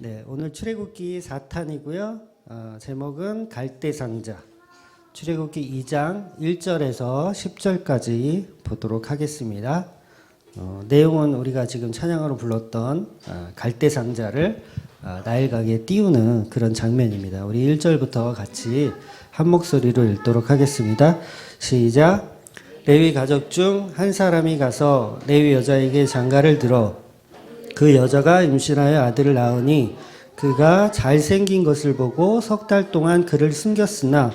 네, 오늘 출애굽기 4탄이고요. 제목은 갈대상자. 출애굽기 2장 1절에서 10절까지 보도록 하겠습니다. 내용은 우리가 지금 찬양으로 불렀던 갈대상자를 나일강에 띄우는 그런 장면입니다. 우리 1절부터 같이 한 목소리로 읽도록 하겠습니다. 시작. 레위 가족 중 한 사람이 가서 레위 여자에게 장가를 들어 그 여자가 임신하여 아들을 낳으니 그가 잘생긴 것을 보고 석 달 동안 그를 숨겼으나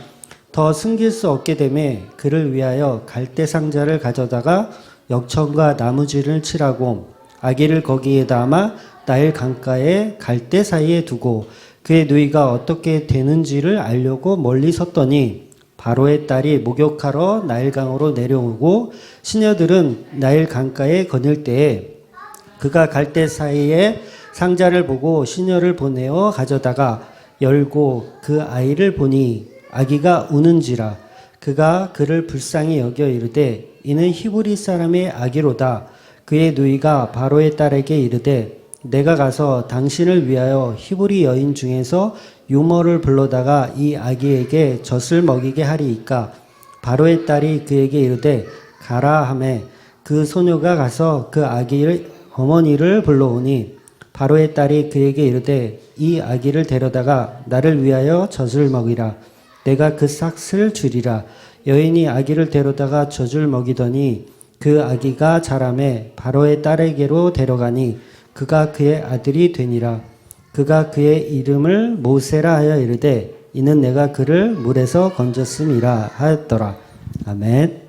더 숨길 수 없게 되매 그를 위하여 갈대 상자를 가져다가 역청과 나무질을 칠하고 아기를 거기에 담아 나일 강가에 갈대 사이에 두고 그의 누이가 어떻게 되는지를 알려고 멀리 섰더니 바로의 딸이 목욕하러 나일강으로 내려오고 시녀들은 나일 강가에 거닐 때에 그가 갈대 사이에 상자를 보고 시녀를 보내어 가져다가 열고 그 아이를 보니 아기가 우는지라 그가 그를 불쌍히 여겨 이르되 이는 히브리 사람의 아기로다. 그의 누이가 바로의 딸에게 이르되 내가 가서 당신을 위하여 히브리 여인 중에서 유모를 불러다가 이 아기에게 젖을 먹이게 하리이까. 바로의 딸이 그에게 이르되 가라 하매 그 소녀가 가서 그 아기를 어머니를 불러오니 바로의 딸이 그에게 이르되 이 아기를 데려다가 나를 위하여 젖을 먹이라. 내가 그 싹을 주리라. 여인이 아기를 데려다가 젖을 먹이더니 그 아기가 자라매 바로의 딸에게로 데려가니 그가 그의 아들이 되니라. 그가 그의 이름을 모세라 하여 이르되 이는 내가 그를 물에서 건졌음이라 하였더라. 아멘.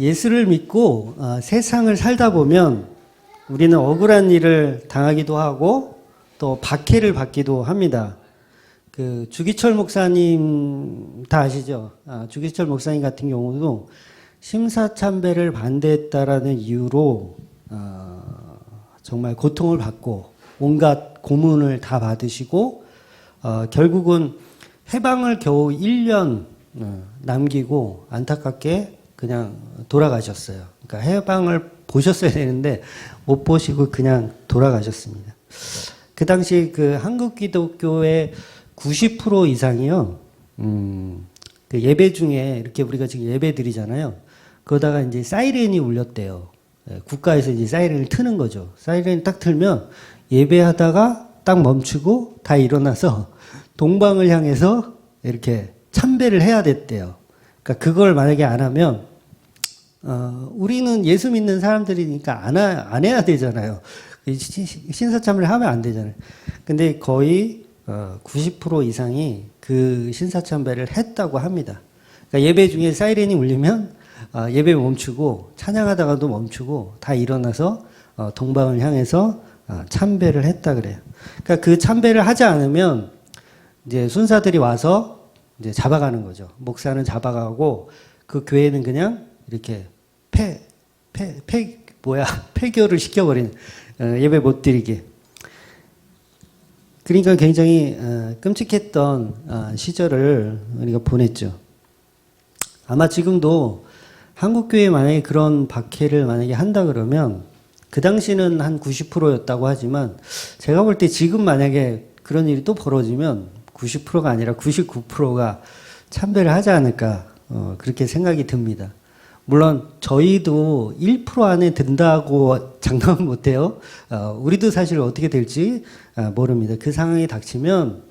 예수를 믿고 세상을 살다 보면 우리는 억울한 일을 당하기도 하고 또 박해를 받기도 합니다. 그 주기철 목사님 다 아시죠? 주기철 목사님 같은 경우도 심사참배를 반대했다라는 이유로 정말 고통을 받고 온갖 고문을 다 받으시고 결국은 해방을 겨우 1년 남기고 안타깝게 그냥 돌아가셨어요. 그러니까 해방을 보셨어야 되는데 못 보시고 그냥 돌아가셨습니다. 그 당시 그 한국 기독교의 90% 이상이요. 그 예배 중에 이렇게 우리가 지금 예배 드리잖아요. 그러다가 이제 사이렌이 울렸대요. 국가에서 이제 사이렌을 트는 거죠. 사이렌 딱 틀면 예배하다가 딱 멈추고 다 일어나서 동방을 향해서 이렇게 참배를 해야 됐대요. 그러니까 그걸 만약에 안 하면 우리는 예수 믿는 사람들이니까 안 해야 되잖아요. 신사참배를 하면 안 되잖아요. 근데 거의 90% 이상이 그 신사참배를 했다고 합니다. 그러니까 예배 중에 사이렌이 울리면 예배 멈추고 찬양하다가도 멈추고 다 일어나서 동방을 향해서 참배를 했다 그래요. 그러니까 그 참배를 하지 않으면 이제 순사들이 와서 이제 잡아가는 거죠. 목사는 잡아가고 그 교회는 그냥 이렇게 폐교를 시켜버리는 예배 못 드리게. 그러니까 굉장히 끔찍했던 시절을 우리가 보냈죠. 아마 지금도 한국교회에 만약에 그런 박해를 만약에 한다 그러면 그 당시는 한 90%였다고 하지만 제가 볼 때 지금 만약에 그런 일이 또 벌어지면 90%가 아니라 99%가 참배를 하지 않을까 그렇게 생각이 듭니다. 물론 저희도 1% 안에 든다고 장담은 못해요. 우리도 사실 어떻게 될지 모릅니다. 그 상황이 닥치면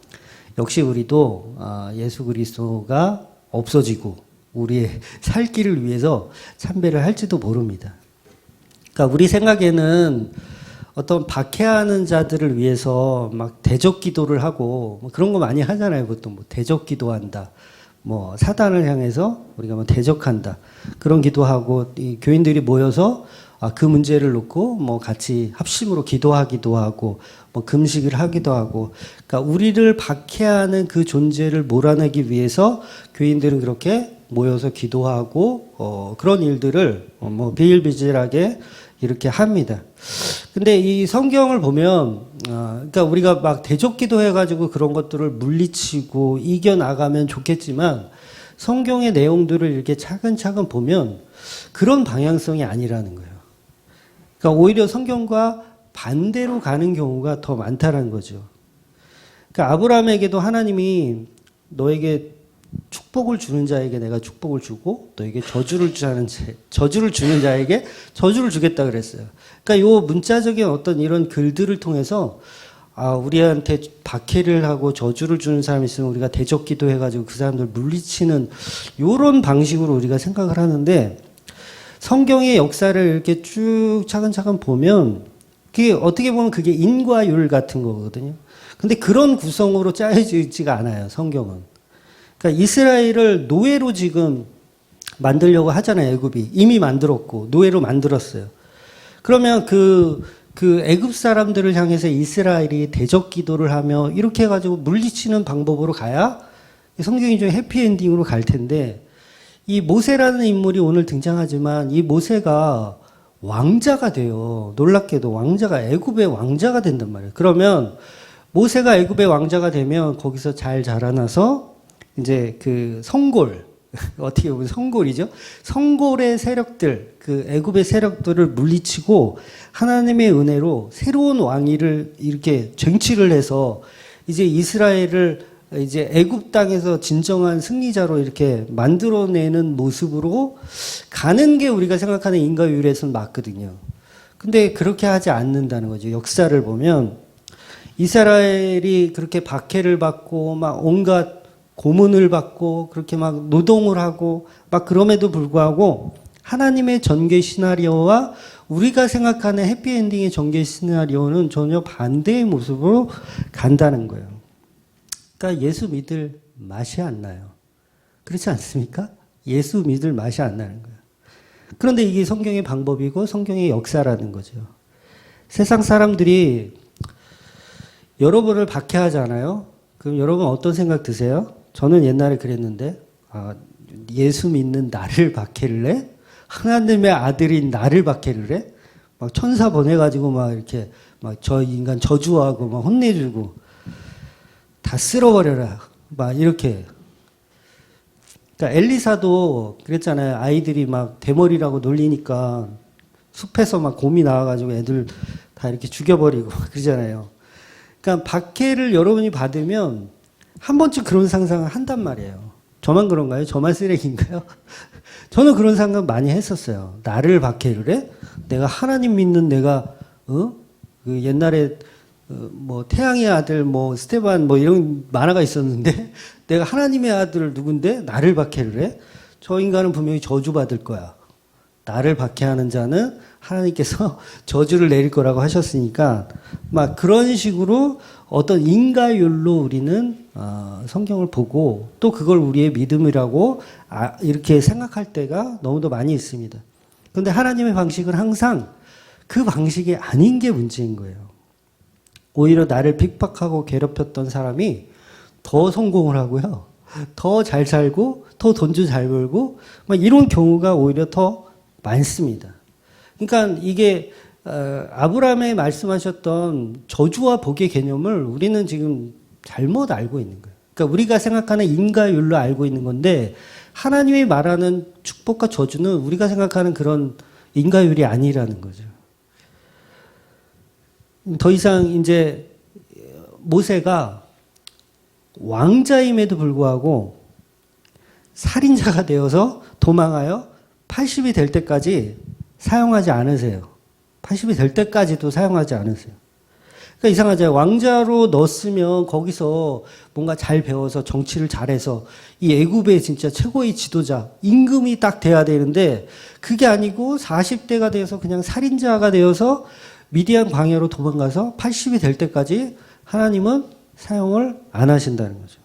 역시 우리도 예수 그리스도가 없어지고 우리의 살 길을 위해서 참배를 할지도 모릅니다. 그러니까 우리 생각에는 어떤 박해하는 자들을 위해서 막 대적 기도를 하고 뭐 그런 거 많이 하잖아요. 보통 뭐 대적 기도한다. 뭐 사단을 향해서 우리가 뭐 대적한다. 그런 기도하고 이 교인들이 모여서 그 문제를 놓고 뭐 같이 합심으로 기도하기도 하고 뭐 금식을 하기도 하고 그러니까 우리를 박해하는 그 존재를 몰아내기 위해서 교인들은 그렇게 모여서 기도하고 그런 일들을 뭐 비일비재하게 이렇게 합니다. 근데 이 성경을 보면 그러니까 우리가 막 대적 기도해가지고 그런 것들을 물리치고 이겨나가면 좋겠지만 성경의 내용들을 이렇게 차근차근 보면 그런 방향성이 아니라는 거예요. 그러니까 오히려 성경과 반대로 가는 경우가 더 많다는 거죠. 그러니까 아브라함에게도 하나님이 너에게 축복을 주는 자에게 내가 축복을 주고 너에게 저주를 주는 자에게 저주를 주겠다 그랬어요. 그러니까 요 문자적인 어떤 이런 글들을 통해서 우리한테 박해를 하고 저주를 주는 사람이 있으면 우리가 대적 기도해가지고 그 사람들 물리치는 요런 방식으로 우리가 생각을 하는데 성경의 역사를 이렇게 쭉 차근차근 보면 그게 어떻게 보면 그게 인과 율 같은 거거든요. 근데 그런 구성으로 짜여져 있지가 않아요, 성경은. 그러니까 이스라엘을 노예로 지금 만들려고 하잖아요, 애굽이. 이미 만들었고, 노예로 만들었어요. 그러면 그 애굽 사람들을 향해서 이스라엘이 대적 기도를 하며 이렇게 해가지고 물리치는 방법으로 가야 성경이 좀 해피엔딩으로 갈 텐데 이 모세라는 인물이 오늘 등장하지만 이 모세가 왕자가 돼요. 놀랍게도 왕자가 애굽의 왕자가 된단 말이에요. 그러면 모세가 애굽의 왕자가 되면 거기서 잘 자라나서 이제 그 성골 어떻게 보면 성골이죠. 성골의 세력들, 그 애굽의 세력들을 물리치고 하나님의 은혜로 새로운 왕위를 이렇게 쟁취를 해서 이제 이스라엘을 이제 애굽 땅에서 진정한 승리자로 이렇게 만들어내는 모습으로 가는 게 우리가 생각하는 인과율에서는 맞거든요. 근데 그렇게 하지 않는다는 거죠. 역사를 보면 이스라엘이 그렇게 박해를 받고 막 온갖 고문을 받고 그렇게 막 노동을 하고 막 그럼에도 불구하고 하나님의 전개 시나리오와 우리가 생각하는 해피엔딩의 전개 시나리오는 전혀 반대의 모습으로 간다는 거예요. 그러니까 예수 믿을 맛이 안 나요. 그렇지 않습니까? 예수 믿을 맛이 안 나는 거예요. 그런데 이게 성경의 방법이고 성경의 역사라는 거죠. 세상 사람들이 여러분을 박해하잖아요. 그럼 여러분 어떤 생각 드세요? 저는 옛날에 그랬는데 예수 믿는 나를 박해를 해? 하나님의 아들인 나를 박해를 해? 막 천사 보내가지고 막 이렇게 막 저 인간 저주하고 막 혼내주고 다 쓸어버려라 막 이렇게. 그러니까 엘리사도 그랬잖아요. 아이들이 막 대머리라고 놀리니까 숲에서 막 곰이 나와가지고 애들 다 이렇게 죽여버리고 그러잖아요. 그러니까 박해를 여러분이 받으면 한 번쯤 그런 상상을 한단 말이에요. 저만 그런가요? 저만 쓰레기인가요? 저는 그런 생각 많이 했었어요. 나를 박해를 해? 내가 하나님 믿는 내가 그 옛날에 뭐 태양의 아들 뭐 스테반 뭐 이런 만화가 있었는데 내가 하나님의 아들 누군데 나를 박해를 해? 저 인간은 분명히 저주받을 거야. 나를 박해하는 자는 하나님께서 저주를 내릴 거라고 하셨으니까 막 그런 식으로 어떤 인가율로 우리는 성경을 보고 또 그걸 우리의 믿음이라고 이렇게 생각할 때가 너무도 많이 있습니다. 그런데 하나님의 방식은 항상 그 방식이 아닌 게 문제인 거예요. 오히려 나를 핍박하고 괴롭혔던 사람이 더 성공을 하고요. 더 잘 살고 더 돈도 잘 벌고 막 이런 경우가 오히려 더 많습니다. 그러니까 이게 아브라함이 말씀하셨던 저주와 복의 개념을 우리는 지금 잘못 알고 있는 거예요. 그러니까 우리가 생각하는 인과율로 알고 있는 건데 하나님이 말하는 축복과 저주는 우리가 생각하는 그런 인과율이 아니라는 거죠. 더 이상 이제 모세가 왕자임에도 불구하고 살인자가 되어서 도망하여 80이 될 때까지 사용하지 않으세요. 80이 될 때까지도 사용하지 않으세요. 그러니까 이상하죠. 왕자로 넣었으면 거기서 뭔가 잘 배워서 정치를 잘해서 이 애굽의 진짜 최고의 지도자, 임금이 딱 돼야 되는데 그게 아니고 40대가 되어서 그냥 살인자가 되어서 미디안 광야로 도망가서 80이 될 때까지 하나님은 사용을 안 하신다는 거죠.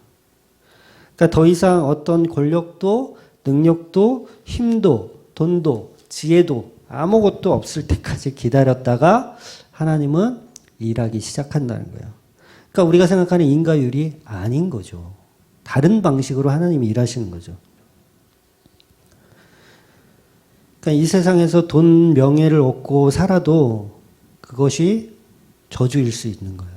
그러니까 더 이상 어떤 권력도 능력도 힘도 돈도 지혜도 아무것도 없을 때까지 기다렸다가 하나님은 일하기 시작한다는 거예요. 그러니까 우리가 생각하는 인과율이 아닌 거죠. 다른 방식으로 하나님이 일하시는 거죠. 그러니까 이 세상에서 돈, 명예를 얻고 살아도 그것이 저주일 수 있는 거예요.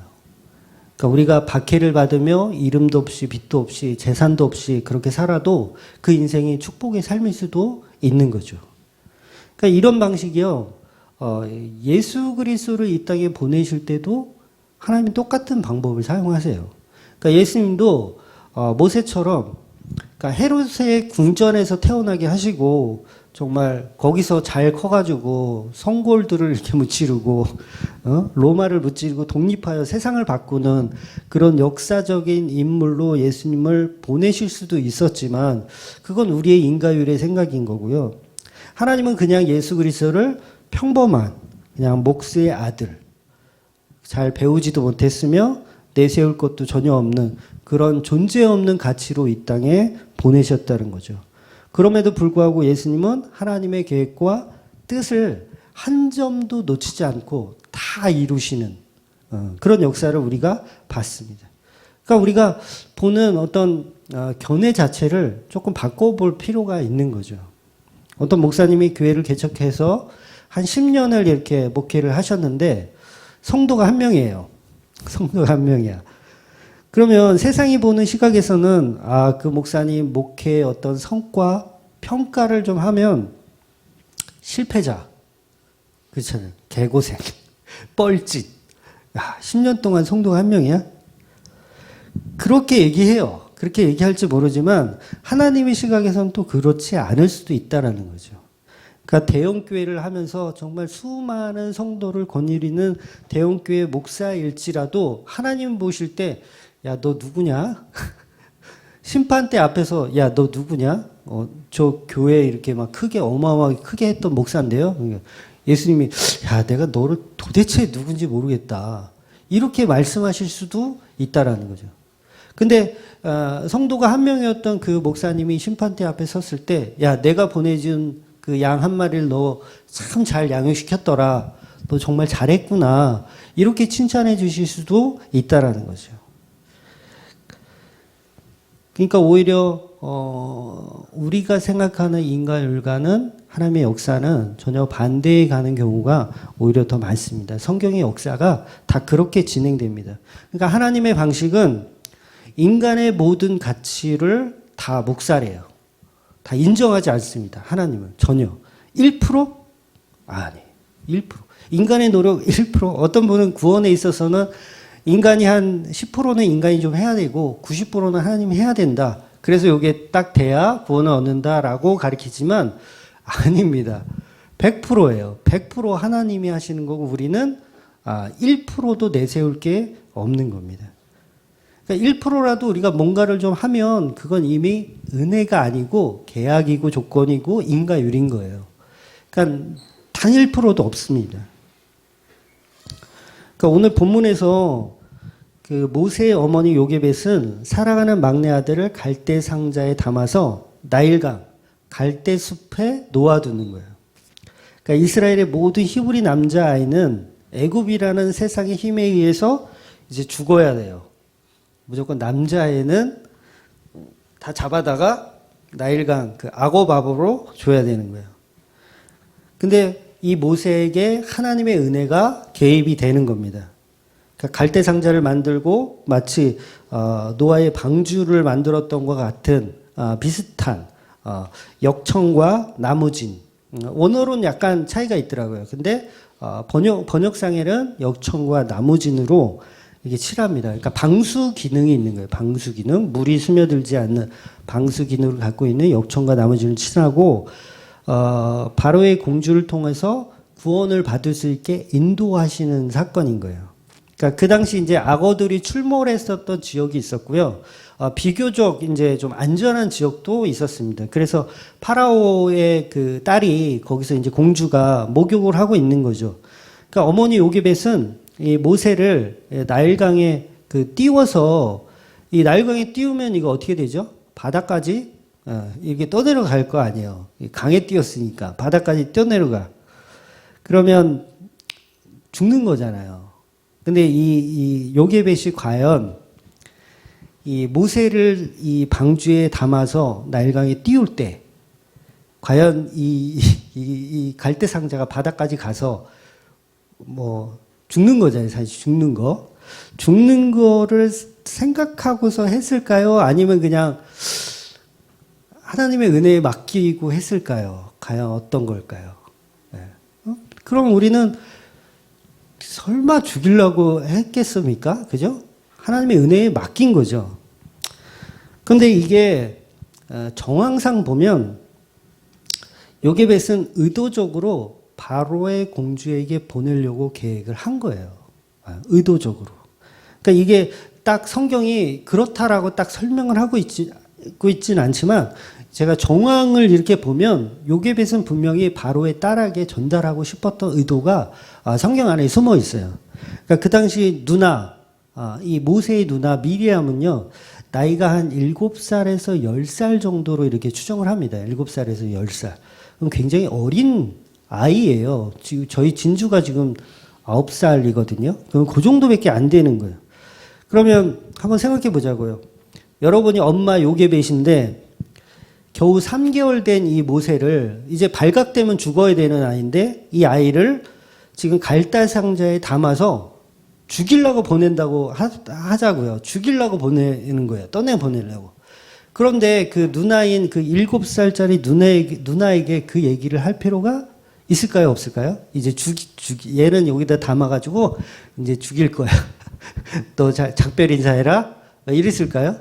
그러니까 우리가 박해를 받으며 이름도 없이 빚도 없이 재산도 없이 그렇게 살아도 그 인생이 축복의 삶일 수도 있는 거죠. 그러니까 이런 방식이요. 예수 그리스도를 이 땅에 보내실 때도 하나님이 똑같은 방법을 사용하세요. 그러니까 예수님도 모세처럼 그러니까 헤롯의 궁전에서 태어나게 하시고 정말 거기서 잘 커가지고 성골들을 이렇게 무찌르고 로마를 무찌르고 독립하여 세상을 바꾸는 그런 역사적인 인물로 예수님을 보내실 수도 있었지만 그건 우리의 인과율의 생각인 거고요. 하나님은 그냥 예수 그리스도를 평범한 그냥 목수의 아들, 잘 배우지도 못했으며 내세울 것도 전혀 없는 그런 존재 없는 가치로 이 땅에 보내셨다는 거죠. 그럼에도 불구하고 예수님은 하나님의 계획과 뜻을 한 점도 놓치지 않고 다 이루시는 그런 역사를 우리가 봤습니다. 그러니까 우리가 보는 어떤 견해 자체를 조금 바꿔볼 필요가 있는 거죠. 어떤 목사님이 교회를 개척해서 한 10년을 이렇게 목회를 하셨는데 성도가 한 명이에요. 성도가 한 명이야. 그러면 세상이 보는 시각에서는 그 목사님 목회의 어떤 성과 평가를 좀 하면 실패자, 그렇잖아요. 개고생, 뻘짓. 10년 동안 성도가 한 명이야? 그렇게 얘기해요. 그렇게 얘기할지 모르지만 하나님의 시각에서는 또 그렇지 않을 수도 있다라는 거죠. 그러니까 대형교회를 하면서 정말 수많은 성도를 거느리는 대형교회 목사일지라도 하나님 보실 때 야, 너 누구냐? 심판대 앞에서 야, 너 누구냐? 저 교회 이렇게 막 크게 어마어마하게 크게 했던 목사인데요. 그러니까 예수님이 야, 내가 너를 도대체 누군지 모르겠다. 이렇게 말씀하실 수도 있다라는 거죠. 근데 성도가 한 명이었던 그 목사님이 심판대 앞에 섰을 때 야, 내가 보내준 그 양 한 마리를 너 참 잘 양육시켰더라. 너 정말 잘했구나. 이렇게 칭찬해 주실 수도 있다라는 거죠. 그러니까 오히려 우리가 생각하는 인과율과는 하나님의 역사는 전혀 반대에 가는 경우가 오히려 더 많습니다. 성경의 역사가 다 그렇게 진행됩니다. 그러니까 하나님의 방식은 인간의 모든 가치를 다 묵살해요. 다 인정하지 않습니다. 하나님은 전혀. 1%? 아니, 1%. 인간의 노력 1%. 어떤 분은 구원에 있어서는 인간이 한 10%는 인간이 좀 해야 되고 90%는 하나님이 해야 된다. 그래서 이게 딱 돼야 구원을 얻는다라고 가르치지만 아닙니다. 100%예요. 100% 하나님이 하시는 거고 우리는 1%도 내세울 게 없는 겁니다. 그러니까 1%라도 우리가 뭔가를 좀 하면 그건 이미 은혜가 아니고 계약이고 조건이고 인과율인 거예요. 그러니까 단 1%도 없습니다. 그러니까 오늘 본문에서 그 모세의 어머니 요게벳은 사랑하는 막내 아들을 갈대 상자에 담아서 나일강, 갈대 숲에 놓아두는 거예요. 그러니까 이스라엘의 모든 히브리 남자 아이는 애굽이라는 세상의 힘에 의해서 이제 죽어야 돼요. 무조건 남자애는 다 잡아다가 나일강 그 악어밥으로 줘야 되는 거예요. 근데 이 모세에게 하나님의 은혜가 개입이 되는 겁니다. 그러니까 갈대 상자를 만들고 마치 노아의 방주를 만들었던 것 같은 비슷한 역청과 나무진. 원어로는 약간 차이가 있더라고요. 근데 번역상에는 역청과 나무진으로 이게 칠합니다. 그러니까 방수 기능이 있는 거예요. 방수 기능. 물이 스며들지 않는 방수 기능을 갖고 있는 역청과 나무진을 칠하고 바로의 공주를 통해서 구원을 받을 수 있게 인도하시는 사건인 거예요. 그러니까 그 당시 이제 악어들이 출몰했었던 지역이 있었고요. 비교적 이제 좀 안전한 지역도 있었습니다. 그래서 파라오의 그 딸이 거기서 이제 공주가 목욕을 하고 있는 거죠. 그러니까 어머니 요게벳은 이 모세를 나일강에 그 띄워서 이 나일강에 띄우면 이거 어떻게 되죠? 바다까지 이렇게 떠내려갈 거 아니에요. 강에 띄웠으니까 바다까지 떠내려가. 그러면 죽는 거잖아요. 근데 이 요게벳이 과연 이 모세를 이 방주에 담아서 나일강에 띄울 때 과연 이 갈대 상자가 바다까지 가서 뭐 죽는 거잖아요. 사실 죽는 거. 죽는 거를 생각하고서 했을까요? 아니면 그냥 하나님의 은혜에 맡기고 했을까요? 과연 어떤 걸까요? 네. 그럼 우리는 설마 죽이려고 했겠습니까? 그죠? 하나님의 은혜에 맡긴 거죠. 근데 이게 정황상 보면 요게벳은 의도적으로 바로의 공주에게 보내려고 계획을 한 거예요. 의도적으로. 그러니까 이게 딱 성경이 그렇다라고 딱 설명을 하고 있진 않지만 제가 정황을 이렇게 보면 요게벳은 분명히 바로의 딸에게 전달하고 싶었던 의도가 성경 안에 숨어 있어요. 그러니까 그 당시 누나, 이 모세의 누나 미리암은요, 나이가 한 7살에서 10살 정도로 이렇게 추정을 합니다. 7살에서 10살. 그럼 굉장히 어린 아이예요. 지금 저희 진주가 지금 9살이거든요. 그럼 그 정도밖에 안 되는 거예요. 그러면 한번 생각해 보자고요. 여러분이 엄마 요게벳인데 겨우 3개월 된 이 모세를 이제 발각되면 죽어야 되는 아이인데 이 아이를 지금 갈대 상자에 담아서 죽이려고 보낸다고 하자고요. 죽이려고 보내는 거예요. 떠내 보내려고. 그런데 그 누나인 그 7살짜리 누나에게 그 얘기를 할 필요가 있을까요? 없을까요? 이제 얘는 여기다 담아가지고 이제 죽일 거야. 너 작별 인사해라? 이랬을까요?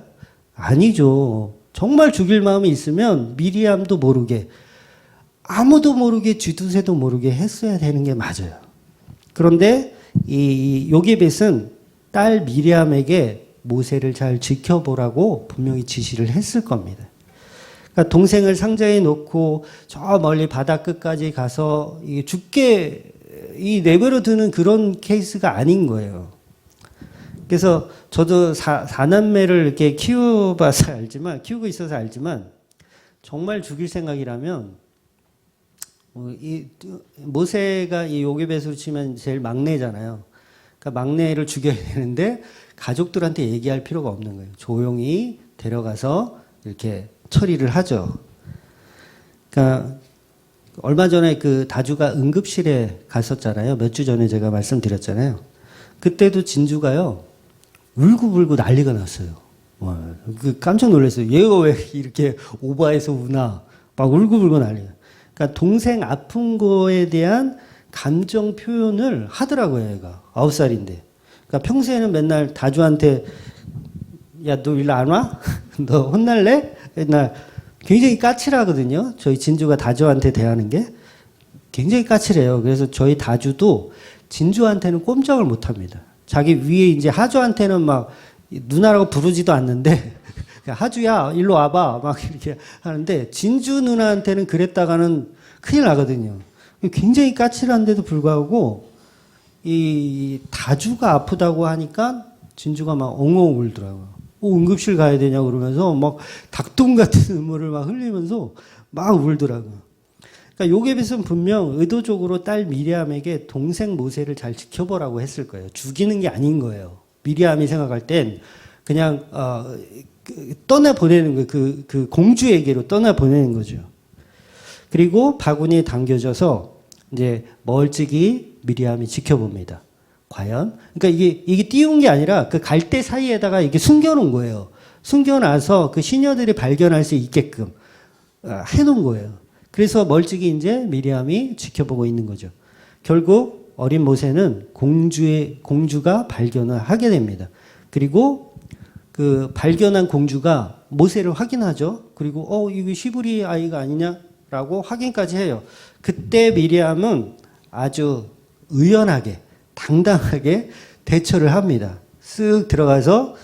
아니죠. 정말 죽일 마음이 있으면 미리암도 모르게, 아무도 모르게, 쥐두새도 모르게 했어야 되는 게 맞아요. 그런데 이 요게벳은 딸 미리암에게 모세를 잘 지켜보라고 분명히 지시를 했을 겁니다. 그러니까 동생을 상자에 놓고 저 멀리 바다 끝까지 가서 죽게 내버려 두는 그런 케이스가 아닌 거예요. 그래서 저도 사남매를 이렇게 키우고 있어서 알지만 정말 죽일 생각이라면 이 모세가 이 요게벳으로 치면 제일 막내잖아요. 그러니까 막내를 죽여야 되는데 가족들한테 얘기할 필요가 없는 거예요. 조용히 데려가서 이렇게 처리를 하죠. 그러니까 얼마 전에 그 다주가 응급실에 갔었잖아요. 몇 주 전에 제가 말씀드렸잖아요. 그때도 진주가요, 울고불고 난리가 났어요. 깜짝 놀랐어요. 얘가 왜 이렇게 오바해서 우나? 막 울고불고 난리가. 그러니까 동생 아픈 거에 대한 감정 표현을 하더라고요, 얘가. 9살인데. 그러니까 평소에는 맨날 다주한테, 야, 너 일로 안 와? 너 혼날래? 맨날 굉장히 까칠하거든요. 저희 진주가 다주한테 대하는 게 굉장히 까칠해요. 그래서 저희 다주도 진주한테는 꼼짝을 못 합니다. 자기 위에 이제 하주한테는 막 누나라고 부르지도 않는데, 하주야, 일로 와봐. 막 이렇게 하는데, 진주 누나한테는 그랬다가는 큰일 나거든요. 굉장히 까칠한데도 불구하고, 이 다주가 아프다고 하니까 진주가 막 엉엉 울더라고요. 응급실 가야 되냐 그러면서 막 닭똥 같은 눈물을 막 흘리면서 막 울더라고요. 그러니까 요게벳은 분명 의도적으로 딸 미리암에게 동생 모세를 잘 지켜보라고 했을 거예요. 죽이는 게 아닌 거예요. 미리암이 생각할 땐 그냥 떠나 보내는 거예요. 그 공주에게로 떠나 보내는 거죠. 그리고 바구니에 담겨져서 이제 멀찍이 미리암이 지켜봅니다. 과연? 그러니까 이게 띄운 게 아니라 그 갈대 사이에다가 이게 숨겨놓은 거예요. 숨겨놔서 그 시녀들이 발견할 수 있게끔 해놓은 거예요. 그래서 멀찍이 이제 미리암이 지켜보고 있는 거죠. 결국 어린 모세는 공주가 발견을 하게 됩니다. 그리고 그 발견한 공주가 모세를 확인하죠. 그리고 이거 시브리 아이가 아니냐라고 확인까지 해요. 그때 미리암은 아주 의연하게 당당하게 대처를 합니다. 쓱 들어가서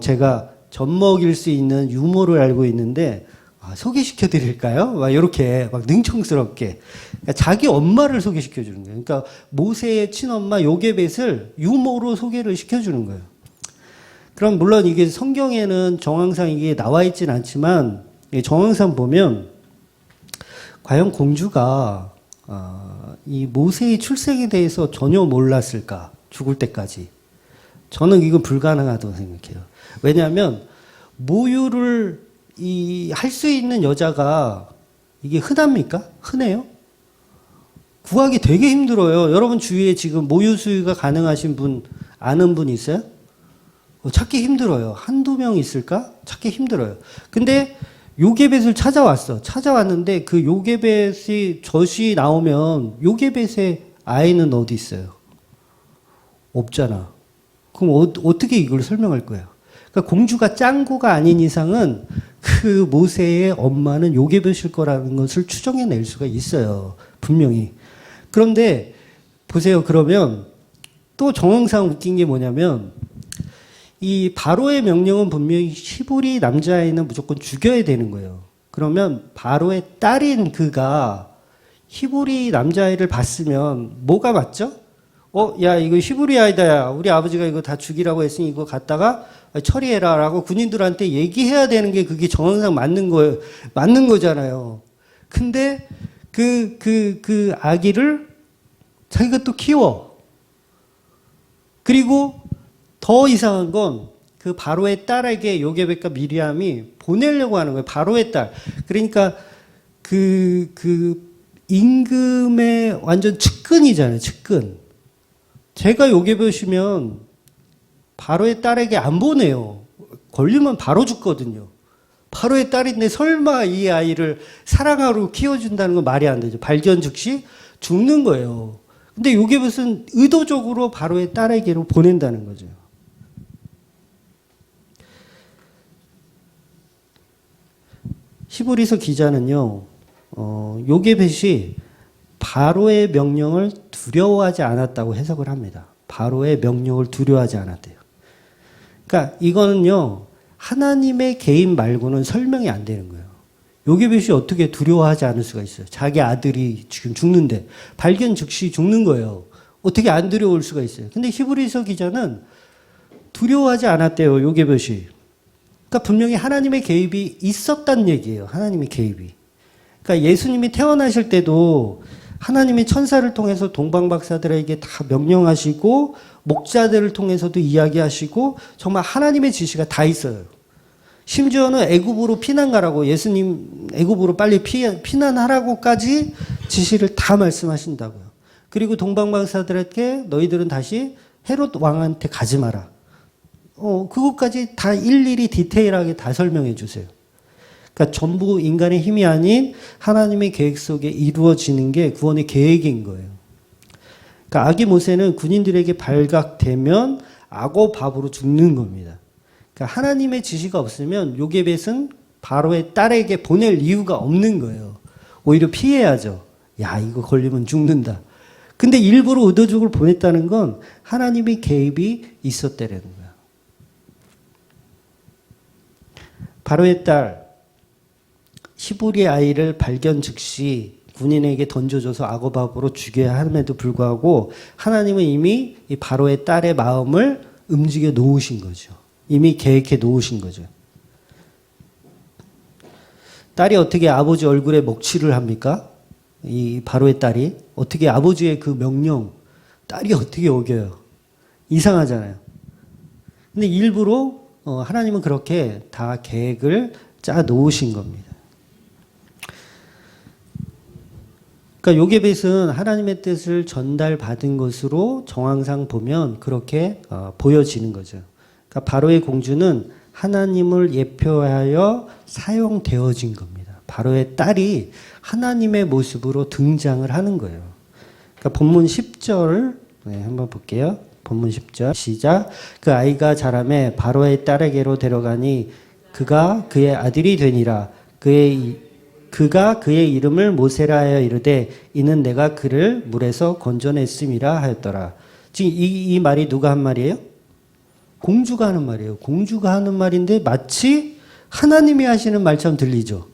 제가 젖먹일 수 있는 유모를 알고 있는데 소개시켜 드릴까요? 막 이렇게 막 능청스럽게 그러니까 자기 엄마를 소개시켜 주는 거예요. 그러니까 모세의 친엄마 요게벳을 유모로 소개를 시켜 주는 거예요. 그럼 물론 이게 성경에는 정황상 이게 나와 있진 않지만 정황상 보면 과연 공주가 이 모세의 출생에 대해서 전혀 몰랐을까? 죽을 때까지. 저는 이건 불가능하다고 생각해요. 왜냐하면 모유를 할 수 있는 여자가 이게 흔합니까? 흔해요? 구하기 되게 힘들어요. 여러분 주위에 지금 모유 수유가 가능하신 분, 아는 분 있어요? 찾기 힘들어요. 한두 명 있을까? 찾기 힘들어요. 근데 요게벳을 찾아왔는데 그 요게벳이 젖이 나오면 요게벳의 아이는 어디 있어요? 없잖아. 그럼 어떻게 이걸 설명할 거예요? 그러니까 공주가 짱구가 아닌 이상은 그 모세의 엄마는 요괴벳일 거라는 것을 추정해낼 수가 있어요. 분명히. 그런데 보세요. 그러면 또 정황상 웃긴 게 뭐냐면 이 바로의 명령은 분명히 히브리 남자아이는 무조건 죽여야 되는 거예요. 그러면 바로의 딸인 그가 히브리 남자아이를 봤으면 뭐가 맞죠? 야, 이거 히브리 아이다. 야. 우리 아버지가 이거 다 죽이라고 했으니 이거 갖다가 처리해라. 라고 군인들한테 얘기해야 되는 게 그게 정황상 맞는 거예요. 맞는 거잖아요. 근데 그 아기를 자기가 또 키워. 그리고 더 이상한 건 그 바로의 딸에게 요게벳과 미리암이 보내려고 하는 거예요. 바로의 딸. 그러니까 그 임금의 완전 측근이잖아요. 측근. 제가 요괴벳이면 바로의 딸에게 안 보내요. 걸리면 바로 죽거든요. 바로의 딸인데 설마 이 아이를 사랑하고 키워준다는 건 말이 안 되죠. 발견 즉시 죽는 거예요. 근데 요괴벳은 의도적으로 바로의 딸에게로 보낸다는 거죠. 히브리서 기자는요, 요게벳이 바로의 명령을 두려워하지 않았다고 해석을 합니다. 바로의 명령을 두려워하지 않았대요. 그러니까 이거는요, 하나님의 개인 말고는 설명이 안 되는 거예요. 요게벳이 어떻게 두려워하지 않을 수가 있어요? 자기 아들이 지금 죽는데 발견 즉시 죽는 거예요. 어떻게 안 두려울 수가 있어요? 근데 히브리서 기자는 두려워하지 않았대요, 요게벳이. 그러니까 분명히 하나님의 개입이 있었단 얘기예요. 하나님의 개입이. 그러니까 예수님이 태어나실 때도 하나님이 천사를 통해서 동방박사들에게 다 명령하시고 목자들을 통해서도 이야기하시고 정말 하나님의 지시가 다 있어요. 심지어는 애굽으로 피난 가라고 예수님 애굽으로 빨리 피난하라고까지 지시를 다 말씀하신다고요. 그리고 동방박사들에게 너희들은 다시 헤롯 왕한테 가지 마라. 그것까지 다 일일이 디테일하게 다 설명해 주세요. 그러니까 전부 인간의 힘이 아닌 하나님의 계획 속에 이루어지는 게 구원의 계획인 거예요. 그러니까 아기 모세는 군인들에게 발각되면 악어 밥으로 죽는 겁니다. 그러니까 하나님의 지시가 없으면 요게벳은 바로의 딸에게 보낼 이유가 없는 거예요. 오히려 피해야죠. 야, 이거 걸리면 죽는다. 근데 일부러 의도적으로 보냈다는 건 하나님의 개입이 있었다는 거예요. 바로의 딸 히브리 아이를 발견 즉시 군인에게 던져줘서 악어밥으로 죽여야 함에도 불구하고 하나님은 이미 이 바로의 딸의 마음을 움직여 놓으신 거죠. 이미 계획해 놓으신 거죠. 딸이 어떻게 아버지 얼굴에 먹칠을 합니까? 이 바로의 딸이 어떻게 아버지의 그 명령 딸이 어떻게 어겨요? 이상하잖아요. 근데 일부러 하나님은 그렇게 다 계획을 짜 놓으신 겁니다. 그러니까 요게벳은 하나님의 뜻을 전달받은 것으로 정황상 보면 그렇게 보여지는 거죠. 그러니까 바로의 공주는 하나님을 예표하여 사용되어진 겁니다. 바로의 딸이 하나님의 모습으로 등장을 하는 거예요. 그러니까 본문 10절 한번 볼게요. 본문 10절 시작. 그 아이가 자라매 바로의 딸에게로 데려가니 그가 그의 아들이 되니라. 그가 그의 이름을 모세라 하여 이르되 이는 내가 그를 물에서 건져냈음이라 하였더라. 지금 이 말이 누가 한 말이에요? 공주가 하는 말이에요. 공주가 하는 말인데 마치 하나님이 하시는 말처럼 들리죠.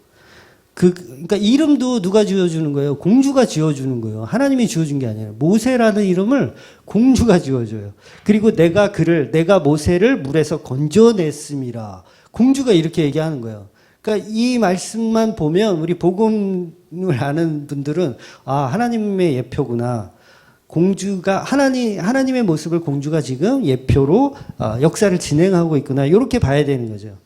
그러니까 이름도 누가 지어주는 거예요? 공주가 지어주는 거예요. 하나님이 지어준 게 아니에요. 모세라는 이름을 공주가 지어줘요. 그리고 내가 모세를 물에서 건져냈음이라. 공주가 이렇게 얘기하는 거예요. 그러니까 이 말씀만 보면 우리 복음을 아는 분들은 하나님의 예표구나. 공주가 하나님의 모습을 공주가 지금 예표로 역사를 진행하고 있구나. 이렇게 봐야 되는 거죠.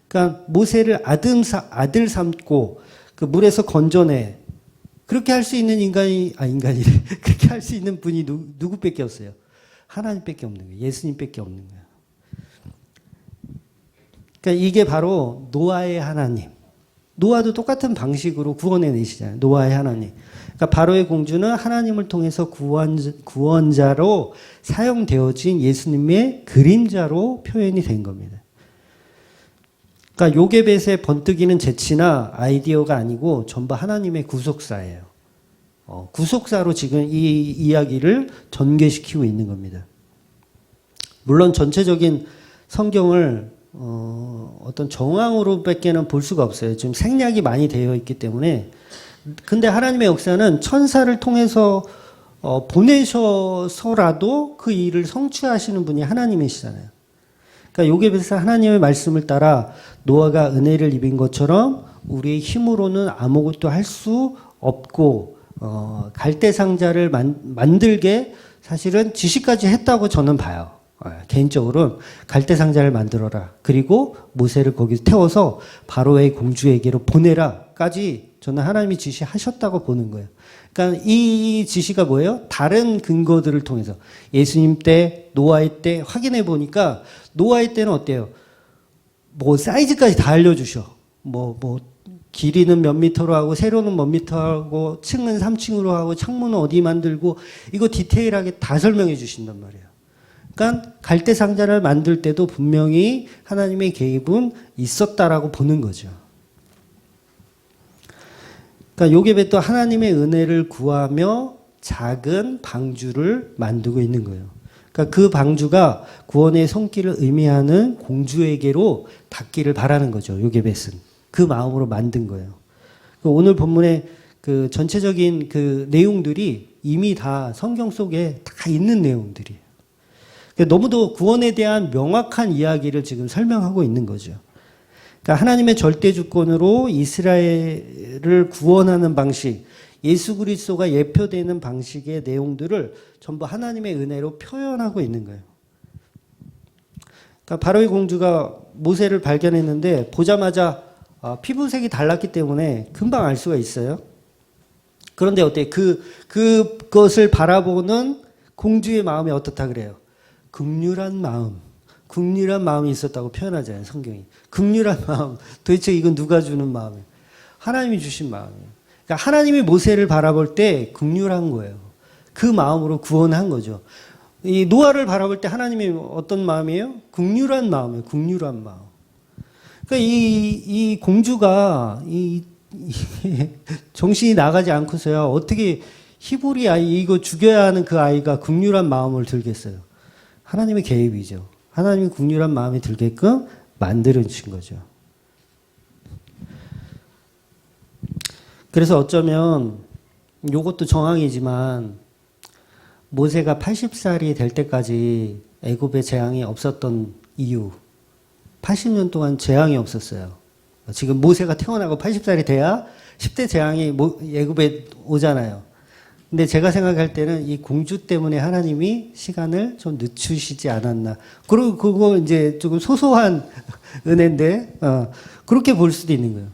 그러니까 모세를 아들 삼고 그 물에서 건져내. 그렇게 할 수 있는 인간이 그렇게 할 수 있는 분이 누구밖에 없어요? 하나님밖에 없는 거예요. 예수님밖에 없는 거예요. 그러니까 이게 바로 노아의 하나님. 노아도 똑같은 방식으로 구원해 내시잖아요. 노아의 하나님. 그러니까 그러니까 바로의 공주는 하나님을 통해서 구원자로 사용되어진 예수님의 그림자로 표현이 된 겁니다. 그러니까 요게벳의 번뜩이는 재치나 아이디어가 아니고 전부 하나님의 구속사예요. 구속사로 지금 이 이야기를 전개시키고 있는 겁니다. 물론 전체적인 성경을 어떤 정황으로밖에는 볼 수가 없어요. 지금 생략이 많이 되어 있기 때문에. 근데 하나님의 역사는 천사를 통해서 보내셔서라도 그 일을 성취하시는 분이 하나님이시잖아요. 그러니까 요게벳은 하나님의 말씀을 따라 노아가 은혜를 입은 것처럼 우리의 힘으로는 아무것도 할 수 없고 갈대 상자를 만들게 사실은 지시까지 했다고 저는 봐요. 개인적으로는 갈대 상자를 만들어라. 그리고 모세를 거기서 태워서 바로의 공주에게로 보내라까지 저는 하나님이 지시하셨다고 보는 거예요. 그러니까 이 지시가 뭐예요? 다른 근거들을 통해서 예수님 때, 노아의 때 확인해 보니까 노아의 때는 어때요? 뭐 사이즈까지 다 알려주셔. 뭐 길이는 몇 미터로 하고 세로는 몇 미터 하고 층은 3층으로 하고 창문은 어디 만들고 이거 디테일하게 다 설명해 주신단 말이에요. 그러니까 갈대 상자를 만들 때도 분명히 하나님의 개입은 있었다라고 보는 거죠. 그러니까 요게벳도 하나님의 은혜를 구하며 작은 방주를 만들고 있는 거예요. 그러니까 그 방주가 구원의 손길을 의미하는 공주에게로 닿기를 바라는 거죠. 요게벳은 그 마음으로 만든 거예요. 오늘 본문의 그 전체적인 그 내용들이 이미 다 성경 속에 다 있는 내용들이에요. 너무도 구원에 대한 명확한 이야기를 지금 설명하고 있는 거죠. 그러니까 하나님의 절대 주권으로 이스라엘을 구원하는 방식, 예수 그리스도가 예표되는 방식의 내용들을 전부 하나님의 은혜로 표현하고 있는 거예요. 그러니까 바로의 공주가 모세를 발견했는데 보자마자 피부색이 달랐기 때문에 금방 알 수가 있어요. 그런데 어때요? 그것을 바라보는 공주의 마음이 어떻다 그래요? 긍휼한 마음이 있었다고 표현하잖아요, 성경이. 긍휼한 마음. 도대체 이건 누가 주는 마음이에요? 하나님이 주신 마음이에요. 그러니까 하나님이 모세를 바라볼 때 긍휼한 거예요. 그 마음으로 구원한 거죠. 이 노아를 바라볼 때 하나님이 어떤 마음이에요? 긍휼한 마음이에요. 긍휼한 마음. 그러니까 이 공주가 정신이 나가지 않고서야 어떻게 히브리 아이 이거 죽여야 하는 그 아이가 긍휼한 마음을 들겠어요. 하나님의 개입이죠. 하나님이 긍휼한 마음이 들게끔 만들어주신 거죠. 그래서 어쩌면 이것도 정황이지만 모세가 80살이 될 때까지 애굽에 재앙이 없었던 이유 80년 동안 재앙이 없었어요. 지금 모세가 태어나고 80살이 돼야 10대 재앙이 애굽에 오잖아요. 근데 제가 생각할 때는 이 공주 때문에 하나님이 시간을 좀 늦추시지 않았나. 그리고 그거 이제 조금 소소한 은혜인데, 그렇게 볼 수도 있는 거예요.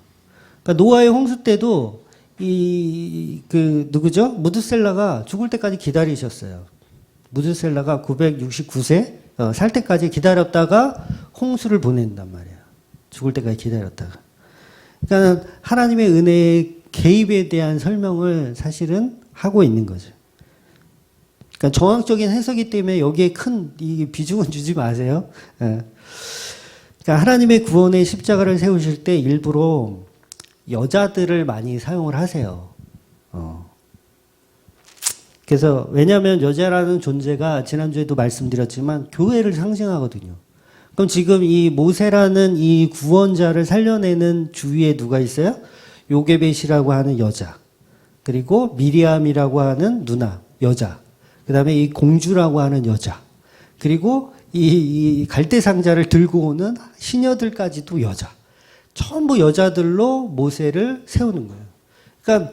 그러니까 노아의 홍수 때도 누구죠? 무드셀라가 죽을 때까지 기다리셨어요. 무드셀라가 969세 살 때까지 기다렸다가 홍수를 보낸단 말이에요. 죽을 때까지 기다렸다가. 그러니까 하나님의 은혜의 개입에 대한 설명을 사실은 하고 있는 거죠. 그러니까 정확적인 해석이기 때문에 여기에 큰 비중은 주지 마세요. 그러니까 하나님의 구원의 십자가를 세우실 때 일부러 여자들을 많이 사용을 하세요. 그래서 왜냐하면 여자라는 존재가 지난주에도 말씀드렸지만 교회를 상징하거든요. 그럼 지금 이 모세라는 이 구원자를 살려내는 주위에 누가 있어요? 요게벳이라고 하는 여자. 그리고 미리암이라고 하는 누나, 여자. 그 다음에 이 공주라고 하는 여자. 그리고 이 갈대 상자를 들고 오는 시녀들까지도 여자. 전부 여자들로 모세를 세우는 거예요. 그러니까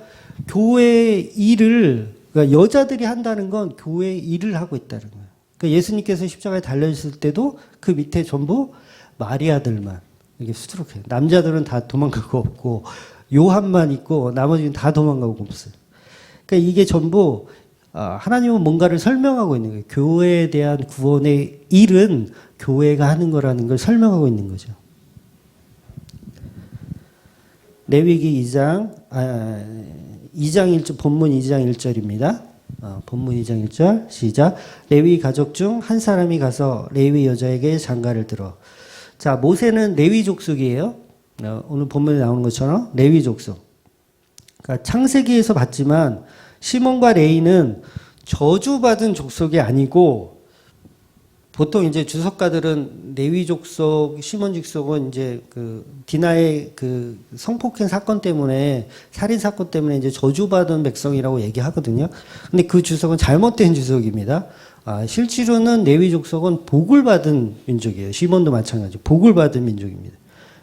교회 일을, 그러니까 여자들이 한다는 건 교회 일을 하고 있다는 거예요. 그러니까 예수님께서 십자가에 달려있을 때도 그 밑에 전부 마리아들만 이게 수두룩해요. 남자들은 다 도망가고 없고, 요한만 있고 나머지는 다 도망가고 없어요. 그러니까 이게 전부 하나님은 뭔가를 설명하고 있는 거예요. 교회에 대한 구원의 일은 교회가 하는 거라는 걸 설명하고 있는 거죠. 레위기 2장 2장 1절, 본문 2장 1절입니다. 본문 2장 1절 시작. 레위 가족 중 한 사람이 가서 레위 여자에게 장가를 들어. 자, 모세는 레위 족속이에요. 오늘 본문에 나오는 것처럼 레위 족속. 그러니까 창세기에서 봤지만 시몬과 레위는 저주받은 족속이 아니고, 보통 이제 주석가들은 레위 족속, 시몬 족속은 이제 그 디나의 그 성폭행 사건 때문에, 살인 사건 때문에 이제 저주받은 백성이라고 얘기하거든요. 근데 그 주석은 잘못된 주석입니다. 실제로는 레위 족속은 복을 받은 민족이에요. 시몬도 마찬가지. 복을 받은 민족입니다.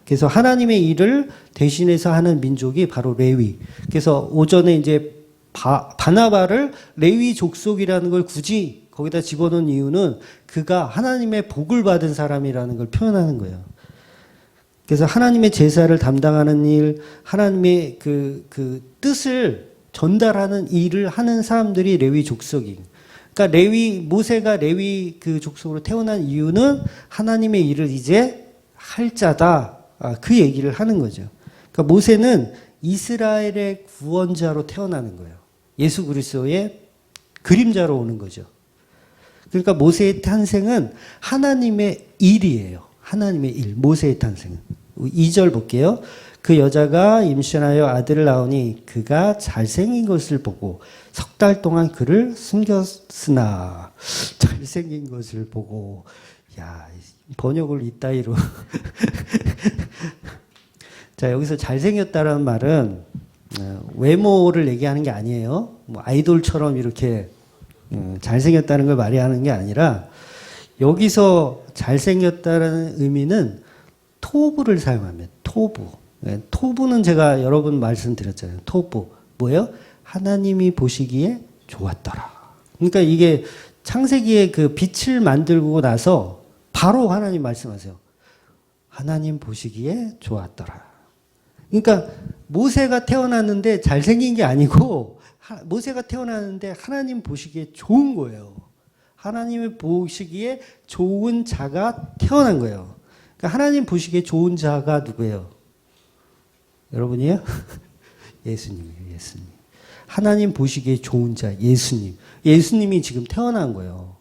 그래서 하나님의 일을 대신해서 하는 민족이 바로 레위. 그래서 오전에 이제 바나바를 레위 족속이라는 걸 굳이 거기다 집어넣은 이유는 그가 하나님의 복을 받은 사람이라는 걸 표현하는 거예요. 그래서 하나님의 제사를 담당하는 일, 하나님의 그 뜻을 전달하는 일을 하는 사람들이 레위 족속이. 그러니까 모세가 레위 그 족속으로 태어난 이유는 하나님의 일을 이제 할 자다. 그 얘기를 하는 거죠. 그러니까 모세는 이스라엘의 구원자로 태어나는 거예요. 예수 그리스도의 그림자로 오는 거죠. 그러니까 모세의 탄생은 하나님의 일이에요. 하나님의 일, 모세의 탄생은. 2절 볼게요. 그 여자가 임신하여 아들을 낳으니 그가 잘생긴 것을 보고 석 달 동안 그를 숨겼으나. 잘생긴 것을 보고, 야, 번역을 이따위로. 자, 여기서 잘생겼다라는 말은 외모를 얘기하는 게 아니에요. 뭐 아이돌처럼 이렇게 잘생겼다는 걸 말하는 게 아니라, 여기서 잘생겼다는 의미는 토부를 사용합니다. 토부. 토부는 제가 여러 번 말씀드렸잖아요. 토부. 뭐예요? 하나님이 보시기에 좋았더라. 그러니까 이게 창세기에 그 빛을 만들고 나서 바로 하나님 말씀하세요. 하나님 보시기에 좋았더라. 그러니까 모세가 태어났는데 잘생긴 게 아니고, 모세가 태어났는데 하나님 보시기에 좋은 거예요. 하나님을 보시기에 좋은 자가 태어난 거예요. 그러니까 하나님 보시기에 좋은 자가 누구예요? 여러분이에요? 예수님이에요. 예수님. 하나님 보시기에 좋은 자, 예수님. 예수님이 지금 태어난 거예요.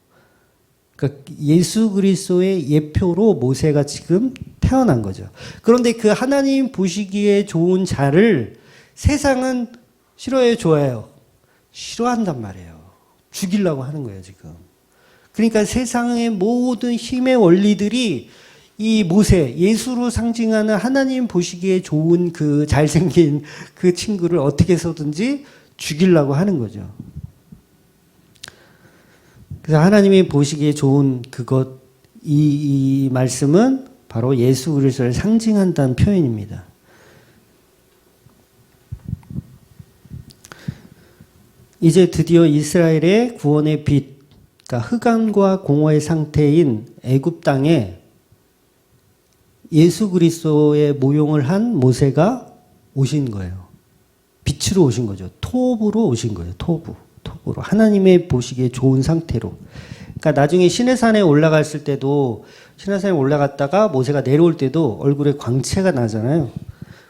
그러니까 예수 그리스도의 예표로 모세가 지금 태어난 거죠. 그런데 그 하나님 보시기에 좋은 자를 세상은 싫어해요, 좋아해요? 싫어한단 말이에요. 죽이려고 하는 거예요, 지금. 그러니까 세상의 모든 힘의 원리들이 이 모세, 예수로 상징하는 하나님 보시기에 좋은 그 잘생긴 그 친구를 어떻게 해서든지 죽이려고 하는 거죠. 그래서 하나님이 보시기에 좋은 그것, 이 말씀은 바로 예수 그리스도를 상징한다는 표현입니다. 이제 드디어 이스라엘의 구원의 빛, 그러니까 흑암과 공허의 상태인 애굽 땅에 예수 그리스도의 모용을 한 모세가 오신 거예요. 빛으로 오신 거죠. 톱으로 오신 거예요. 톱으로. 하나님의 보시기에 좋은 상태로. 그러니까 나중에 시내산에 올라갔을 때도, 시내산에 올라갔다가 모세가 내려올 때도 얼굴에 광채가 나잖아요.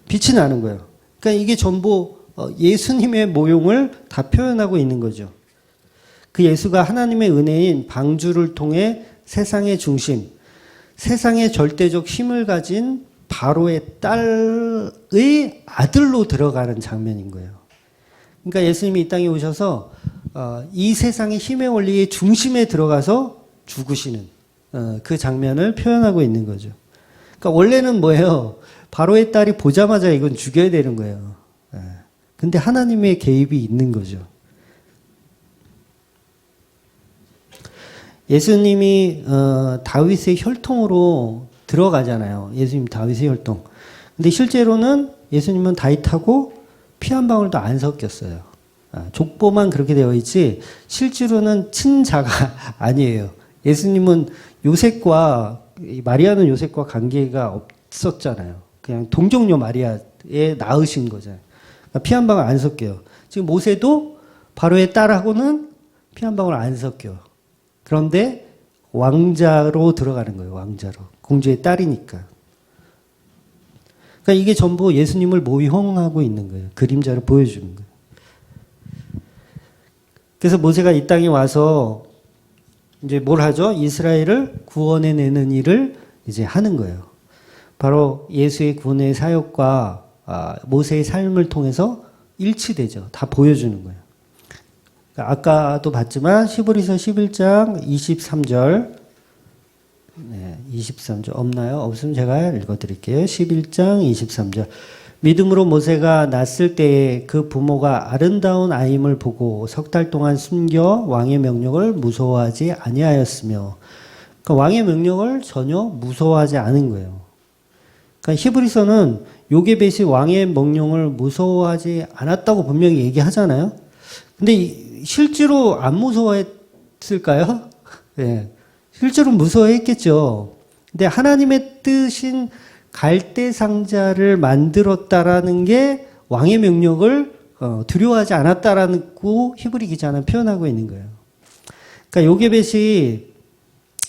빛이 나는 거예요. 그러니까 이게 전부 예수님의 모용을 다 표현하고 있는 거죠. 그 예수가 하나님의 은혜인 방주를 통해 세상의 중심, 세상의 절대적 힘을 가진 바로의 딸의 아들로 들어가는 장면인 거예요. 그러니까 예수님이 이 땅에 오셔서 이 세상의 힘의 원리의 중심에 들어가서 죽으시는 그 장면을 표현하고 있는 거죠. 그러니까 원래는 뭐예요? 바로의 딸이 보자마자 이건 죽여야 되는 거예요. 근데 하나님의 개입이 있는 거죠. 예수님이 다윗의 혈통으로 들어가잖아요. 예수님 다윗의 혈통. 근데 실제로는 예수님은 다윗하고 피 한 방울도 안 섞였어요. 족보만 그렇게 되어 있지 실제로는 친자가 아니에요. 예수님은 요셉과, 마리아는 요셉과 관계가 없었잖아요. 그냥 동정녀 마리아에 낳으신 거잖아요. 피 한 방울 안 섞여요. 지금 모세도 바로의 딸하고는 피 한 방울 안 섞여. 그런데 왕자로 들어가는 거예요. 왕자로. 공주의 딸이니까. 그러니까 이게 전부 예수님을 모형하고 있는 거예요. 그림자를 보여주는 거예요. 그래서 모세가 이 땅에 와서 이제 뭘 하죠? 이스라엘을 구원해내는 일을 이제 하는 거예요. 바로 예수의 구원의 사역과 모세의 삶을 통해서 일치되죠. 다 보여주는 거예요. 아까도 봤지만 히브리서 11장 23절, 네, 23절 없나요? 없으면 제가 읽어드릴게요. 11장 23절. 믿음으로 모세가 낳았을 때에 그 부모가 아름다운 아임을 보고 석 달 동안 숨겨 왕의 명령을 무서워하지 아니하였으며, 그러니까 왕의 명령을 전혀 무서워하지 않은 거예요. 그러니까 히브리서는 요게벳이 왕의 명령을 무서워하지 않았다고 분명히 얘기하잖아요. 근데 실제로 안 무서워했을까요? 네. 실제로 무서워했겠죠. 근데 하나님의 뜻인 갈대 상자를 만들었다라는 게 왕의 명령을 두려워하지 않았다라고 히브리 기자는 표현하고 있는 거예요. 그러니까 요게벳이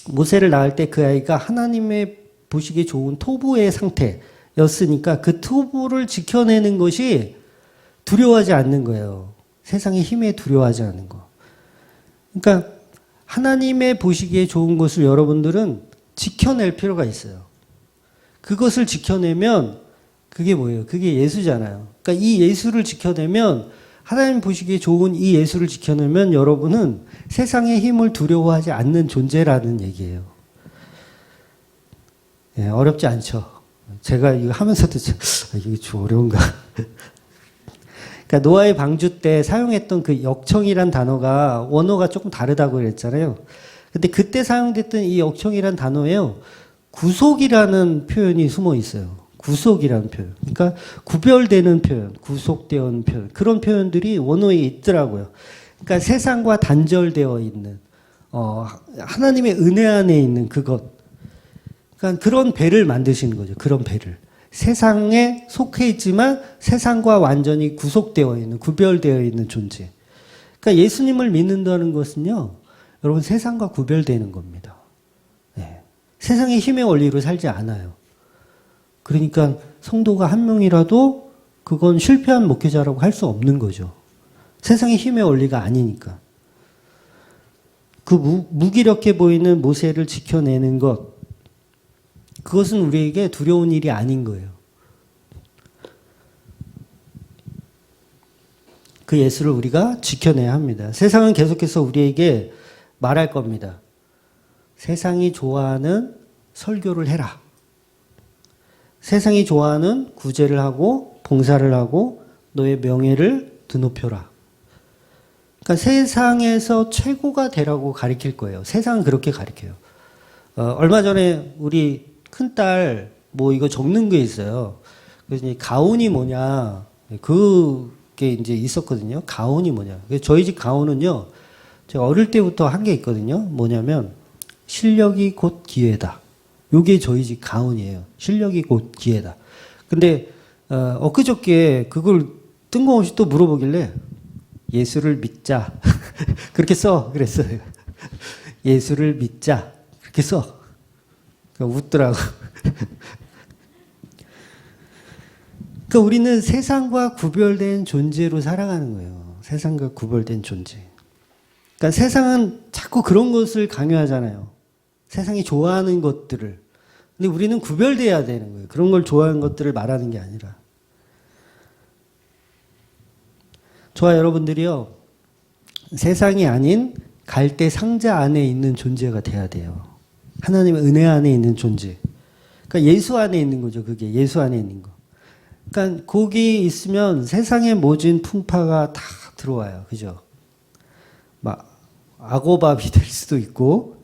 모세를 낳을 때 그 아이가 하나님의 보시기에 좋은 토부의 상태였으니까 그 토부를 지켜내는 것이 두려워하지 않는 거예요. 세상의 힘에 두려워하지 않는 거. 그러니까 하나님의 보시기에 좋은 것을 여러분들은 지켜낼 필요가 있어요. 그것을 지켜내면 그게 뭐예요? 그게 예수잖아요. 그러니까 이 예수를 지켜내면, 하나님 보시기에 좋은 이 예수를 지켜내면 여러분은 세상의 힘을 두려워하지 않는 존재라는 얘기예요. 예, 어렵지 않죠. 제가 이거 하면서도 이게 좀 어려운가. 그러니까 노아의 방주 때 사용했던 그 역청이란 단어가 원어가 조금 다르다고 그랬잖아요. 근데 그때 사용됐던 이 역청이란 단어에요, 구속이라는 표현이 숨어 있어요. 구속이라는 표현. 그러니까 구별되는 표현, 구속되는 표현. 그런 표현들이 원어에 있더라고요. 그러니까 세상과 단절되어 있는, 하나님의 은혜 안에 있는 그것. 그러니까 그런 배를 만드시는 거죠. 그런 배를. 세상에 속해 있지만 세상과 완전히 구속되어 있는, 구별되어 있는 존재. 그러니까 예수님을 믿는다는 것은요, 여러분 세상과 구별되는 겁니다. 네. 세상의 힘의 원리로 살지 않아요. 그러니까 성도가 한 명이라도 그건 실패한 목회자라고 할 수 없는 거죠. 세상의 힘의 원리가 아니니까. 그 무기력해 보이는 모세를 지켜내는 것, 그것은 우리에게 두려운 일이 아닌 거예요. 그 예수를 우리가 지켜내야 합니다. 세상은 계속해서 우리에게 말할 겁니다. 세상이 좋아하는 설교를 해라. 세상이 좋아하는 구제를 하고 봉사를 하고 너의 명예를 드높여라. 그러니까 세상에서 최고가 되라고 가르칠 거예요. 세상은 그렇게 가르쳐요. 얼마 전에 우리 큰딸 뭐 이거 적는 게 있어요. 그래서 이제 가훈이 뭐냐, 그게 이제 있었거든요. 가훈이 뭐냐. 저희 집 가훈은요, 제가 어릴 때부터 한 게 있거든요. 뭐냐면 실력이 곧 기회다. 요게 저희 집 가훈이에요. 실력이 곧 기회다. 근데 엊그저께 그걸 뜬금없이 또 물어보길래 예수를 믿자. 그렇게 써. 그랬어요. 예수를 믿자. 그렇게 써. 웃더라고. 그러니까 우리는 세상과 구별된 존재로 살아가는 거예요. 세상과 구별된 존재. 그러니까 세상은 자꾸 그런 것을 강요하잖아요. 세상이 좋아하는 것들을. 근데 우리는 구별돼야 되는 거예요. 그런 걸 좋아하는 것들을 말하는 게 아니라. 저와 여러분들이요, 세상이 아닌 갈대 상자 안에 있는 존재가 돼야 돼요. 하나님의 은혜 안에 있는 존재. 그러니까 예수 안에 있는 거죠. 그게 예수 안에 있는 거. 그러니까 거기 있으면 세상의 모진 풍파가 다 들어와요. 그죠? 막 악어밥이 될 수도 있고,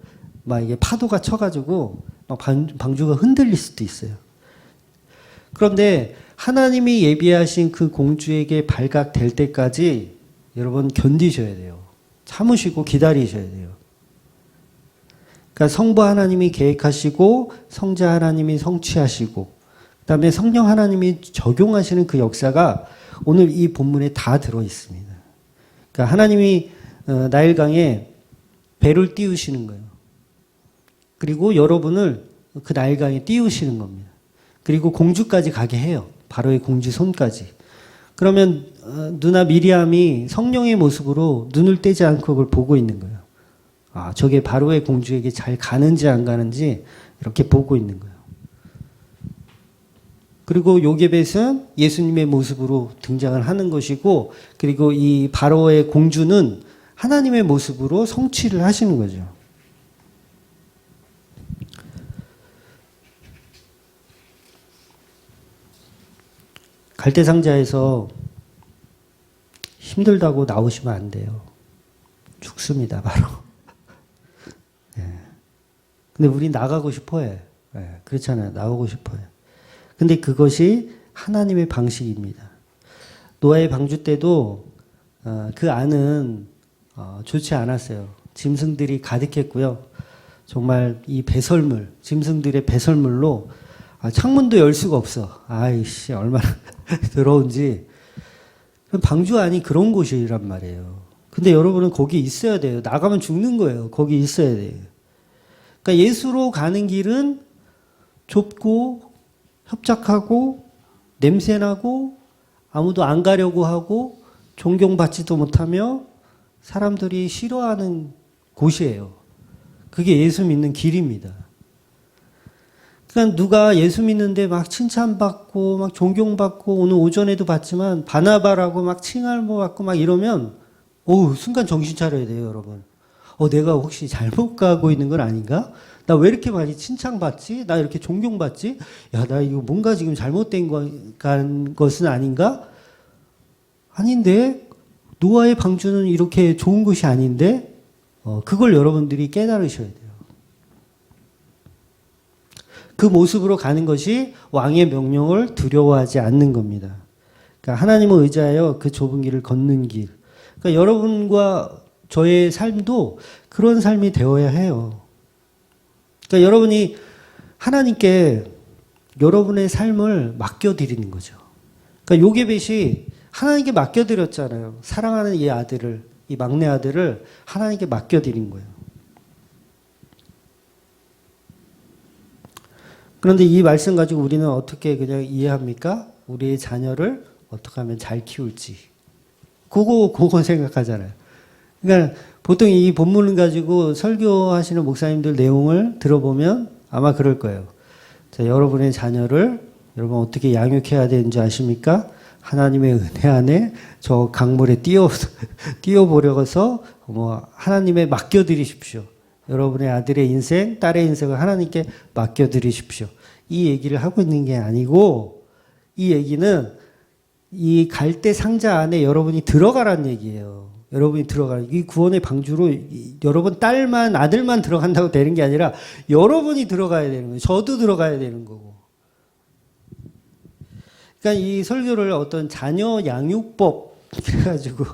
막 이게 파도가 쳐가지고 막 방주가 흔들릴 수도 있어요. 그런데 하나님이 예비하신 그 공주에게 발각될 때까지 여러분 견디셔야 돼요. 참으시고 기다리셔야 돼요. 그러니까 성부 하나님이 계획하시고 성자 하나님이 성취하시고 그다음에 성령 하나님이 적용하시는 그 역사가 오늘 이 본문에 다 들어 있습니다. 그러니까 하나님이 나일강에 배를 띄우시는 거예요. 그리고 여러분을 그 나일강에 띄우시는 겁니다. 그리고 공주까지 가게 해요. 바로의 공주 손까지. 그러면 누나 미리암이 성령의 모습으로 눈을 떼지 않고 그걸 보고 있는 거예요. 아, 저게 바로의 공주에게 잘 가는지 안 가는지 이렇게 보고 있는 거예요. 그리고 요게벳은 예수님의 모습으로 등장을 하는 것이고, 그리고 이 바로의 공주는 하나님의 모습으로 성취를 하시는 거죠. 갈대상자에서 힘들다고 나오시면 안 돼요. 죽습니다, 바로. 예. 근데 우리 나가고 싶어 해. 예, 그렇잖아요. 나오고 싶어 해. 근데 그것이 하나님의 방식입니다. 노아의 방주 때도 그 안은 좋지 않았어요. 짐승들이 가득했고요. 정말 이 배설물, 짐승들의 배설물로 창문도 열 수가 없어. 아이씨, 얼마나 더러운지. 방주 안이 그런 곳이란 말이에요. 근데 여러분은 거기 있어야 돼요. 나가면 죽는 거예요. 거기 있어야 돼요. 그러니까 예수로 가는 길은 좁고 협착하고 냄새나고 아무도 안 가려고 하고 존경받지도 못하며 사람들이 싫어하는 곳이에요. 그게 예수 믿는 길입니다. 그러니까 누가 예수 믿는데 막 칭찬받고 막 존경받고 오늘 오전에도 봤지만 바나바라고 막 칭알모받고 막 이러면 순간 정신 차려야 돼요, 여러분. 내가 혹시 잘못 가고 있는 건 아닌가? 나 왜 이렇게 많이 칭찬받지? 나 이렇게 존경받지? 야, 나 이거 뭔가 지금 잘못된 것은 아닌가? 아닌데? 노아의 방주는 이렇게 좋은 것이 아닌데? 그걸 여러분들이 깨달으셔야 돼요. 그 모습으로 가는 것이 왕의 명령을 두려워하지 않는 겁니다. 그러니까 하나님을 의지하여 그 좁은 길을 걷는 길. 그러니까 여러분과 저의 삶도 그런 삶이 되어야 해요. 그러니까 여러분이 하나님께 여러분의 삶을 맡겨드리는 거죠. 그러니까 요게벳이 하나님께 맡겨드렸잖아요. 사랑하는 이 아들을, 이 막내 아들을 하나님께 맡겨드린 거예요. 그런데 이 말씀 가지고 우리는 어떻게 그냥 이해합니까? 우리의 자녀를 어떻게 하면 잘 키울지. 그거 생각하잖아요. 그러니까 보통 이 본문을 가지고 설교하시는 목사님들 내용을 들어보면 아마 그럴 거예요. 자, 여러분의 자녀를 여러분 어떻게 양육해야 되는지 아십니까? 하나님의 은혜 안에 저 강물에 뛰어보려서 하나님에 맡겨드리십시오. 여러분의 아들의 인생, 딸의 인생을 하나님께 맡겨드리십시오. 이 얘기를 하고 있는 게 아니고, 이 얘기는 이 갈대 상자 안에 여러분이 들어가라는 얘기예요. 여러분이 이 구원의 방주로 여러분 딸만, 아들만 들어간다고 되는 게 아니라 여러분이 들어가야 되는 거예요. 저도 들어가야 되는 거고. 그러니까 이 설교를 어떤 자녀 양육법 그래가지고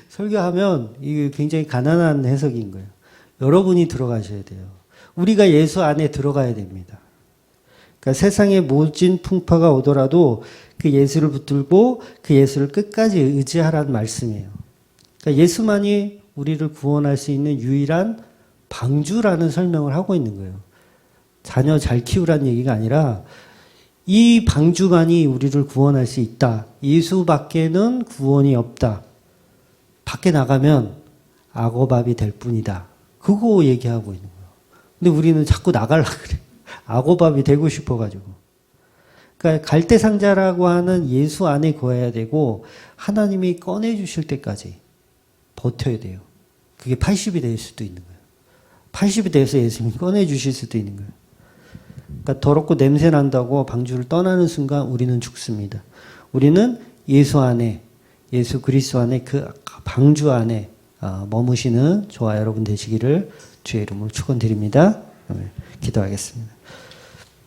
설교하면 이게 굉장히 가난한 해석인 거예요. 여러분이 들어가셔야 돼요. 우리가 예수 안에 들어가야 됩니다. 그러니까 세상에 모진 풍파가 오더라도 그 예수를 붙들고 그 예수를 끝까지 의지하라는 말씀이에요. 그러니까 예수만이 우리를 구원할 수 있는 유일한 방주라는 설명을 하고 있는 거예요. 자녀 잘 키우라는 얘기가 아니라 이 방주만이 우리를 구원할 수 있다. 예수밖에는 구원이 없다. 밖에 나가면 악어밥이 될 뿐이다. 그거 얘기하고 있는 거예요. 근데 우리는 자꾸 나가려고 그래. 악어밥이 되고 싶어가지고. 그러니까 갈대상자라고 하는 예수 안에 거해야 되고 하나님이 꺼내주실 때까지 버텨야 돼요. 그게 80이 될 수도 있는 거예요. 80이 돼서 예수님이 꺼내주실 수도 있는 거예요. 그러니까 더럽고 냄새 난다고 방주를 떠나는 순간 우리는 죽습니다. 우리는 예수 안에, 예수 그리스도 안에 그 방주 안에 머무시는 저와 여러분 되시기를 주의 이름으로 축원드립니다. 기도하겠습니다.